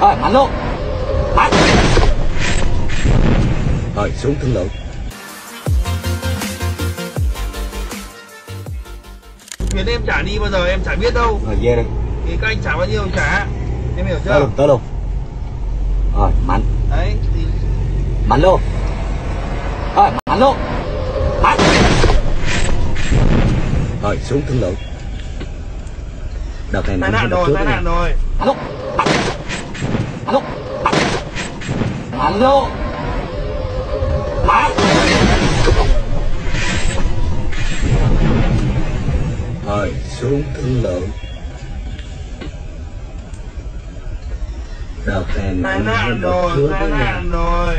Rồi bắn luôn. Bắn. Rồi xuống thương lượng. Tiền em trả đi bao giờ em chả biết đâu. Rồi về đi. Thì các anh trả bao nhiêu trả. Em hiểu chưa? Tới luôn. Rồi bắn. Đấy thì... Bắn luôn. Rồi bắn luôn. Bắn. Rồi xuống thương lượng. Đợt này tai nạn rồi, tai nạn rồi. Bắn luôn. Bắn. Bắn luôn. Bắn. Bắn luôn. Bắn. Rồi xuống thương lượng. Đợt này tai nạn rồi, tai nạn rồi.